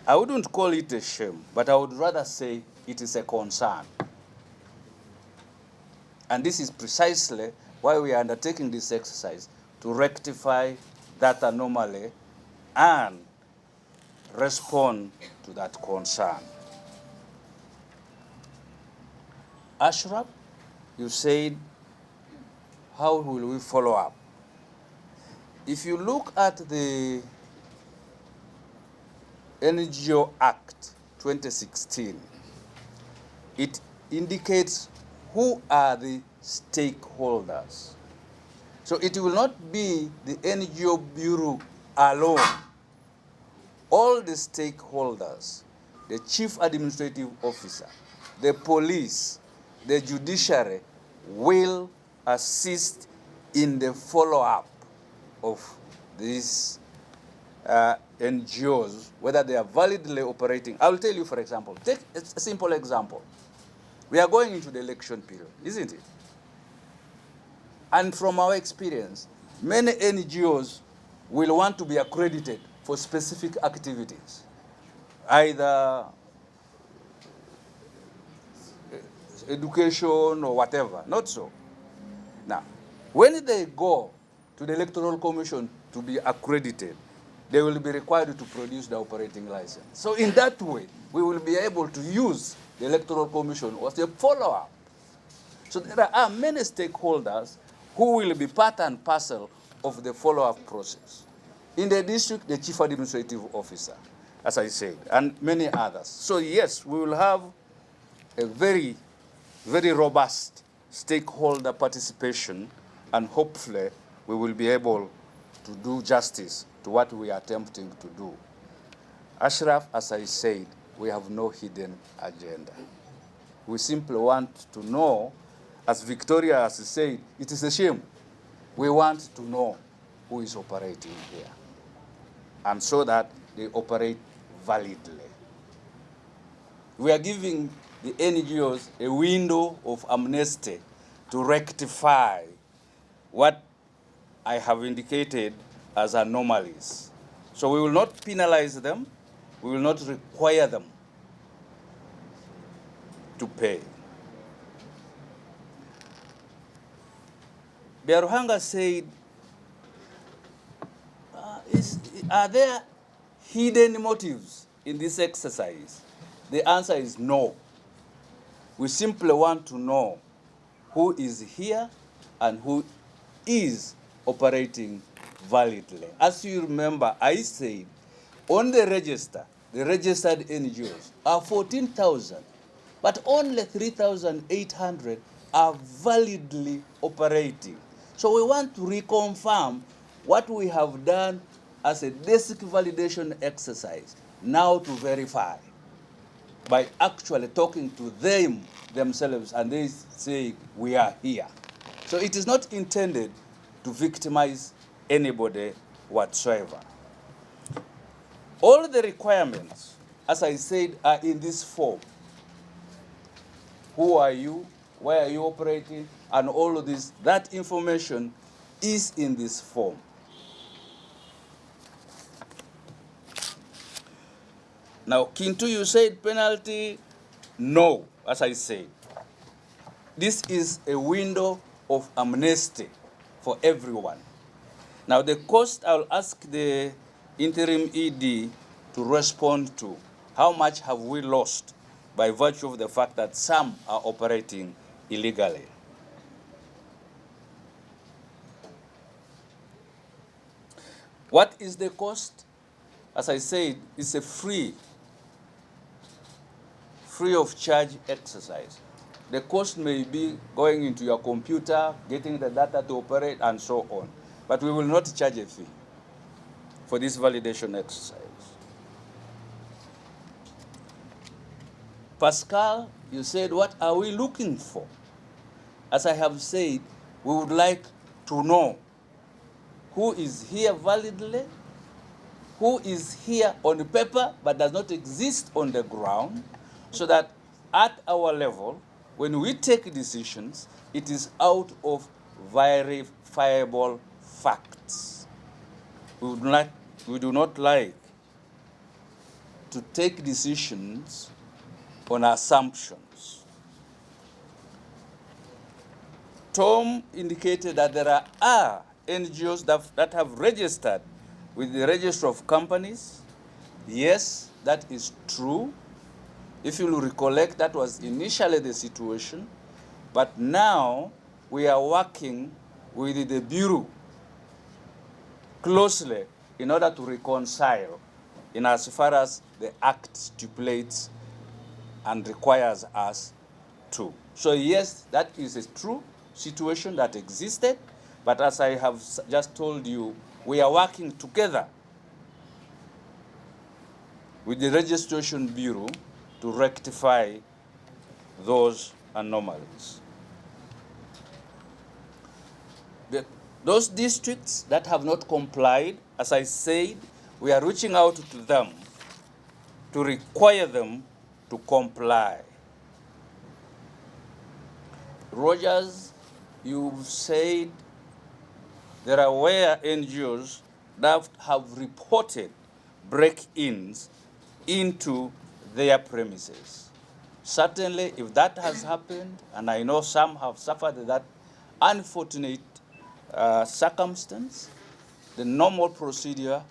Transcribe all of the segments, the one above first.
I wouldn't call it a shame, but I would rather say it is a concern. And this is precisely why we are undertaking this exercise, to rectify that anomaly and respond to that concern. Ashraf, you said, how will we follow up? If you look at the NGO Act 2016, it indicates who are the stakeholders. So it will not be the NGO Bureau alone. All the stakeholders, the Chief Administrative Officer, the police, the judiciary, will assist in the follow-up of these NGOs, whether they are validly operating. I will tell you, for example, take a simple example. We are going into the election period, isn't it? And from our experience, many NGOs will want to be accredited for specific activities, either education or whatever, not so. Now, when they go to the Electoral Commission to be accredited, they will be required to produce the operating license. So in that way, we will be able to use the Electoral Commission as a follow-up. So there are many stakeholders who will be part and parcel of the follow-up process. In the district, the Chief Administrative Officer, as I said, and many others. So yes, we will have a very, very robust stakeholder participation, and hopefully we will be able to do justice to what we are attempting to do. Ashraf, as I said, we have no hidden agenda. We simply want to know, as Victoria has said, it is a shame. We want to know who is operating here, and so that they operate validly. We are giving the NGOs a window of amnesty to rectify what I have indicated as anomalies. So we will not penalize them, we will not require them to pay. Beruhanga said, are there hidden motives in this exercise? The answer is no. We simply want to know who is here and who is operating validly. As you remember, I said on the register, the registered NGOs are 14,000, but only 3,800 are validly operating. So we want to reconfirm what we have done as a basic validation exercise, now to verify by actually talking to them themselves, and they say, we are here. So it is not intended to victimize anybody whatsoever. All the requirements, as I said, are in this form. Who are you? Where are you operating? And all of this, that information is in this form. Now, Kintu, you said penalty. No, as I said. This is a window of amnesty for everyone. Now, the cost, I'll ask the interim ED to respond to. How much have we lost by virtue of the fact that some are operating illegally? What is the cost? As I said, it's a free of charge exercise. The cost may be going into your computer, getting the data to operate, and so on. But we will not charge a fee for this validation exercise. Pascal, you said, what are we looking for? As I have said, we would like to know who is here validly, who is here on paper but does not exist on the ground, so that at our level, when we take decisions, it is out of verifiable facts. We do not like to take decisions on assumptions. Tom indicated that there are NGOs that have registered with the Register of Companies. Yes, that is true. If you will recollect, that was initially the situation. But now we are working with the Bureau closely in order to reconcile in as far as the Act stipulates and requires us to. So yes, that is a true situation that existed, but as I have just told you, we are working together with the Registration Bureau to rectify those anomalies. Those districts that have not complied, as I said, we are reaching out to them to require them to comply. Rogers, you've said there are NGOs that have reported break-ins into their premises. Certainly, if that has happened, and I know some have suffered that unfortunate circumstance, the normal procedure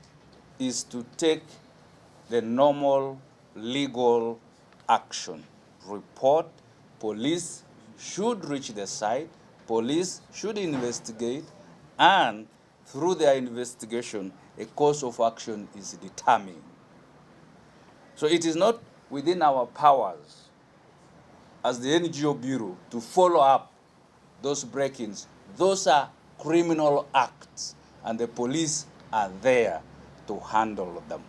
is to take the normal legal action. Report, police should reach the site, police should investigate, and through their investigation, a course of action is determined. So it is not within our powers as the NGO Bureau to follow up those break-ins. Those are criminal acts, and the police are there to handle them.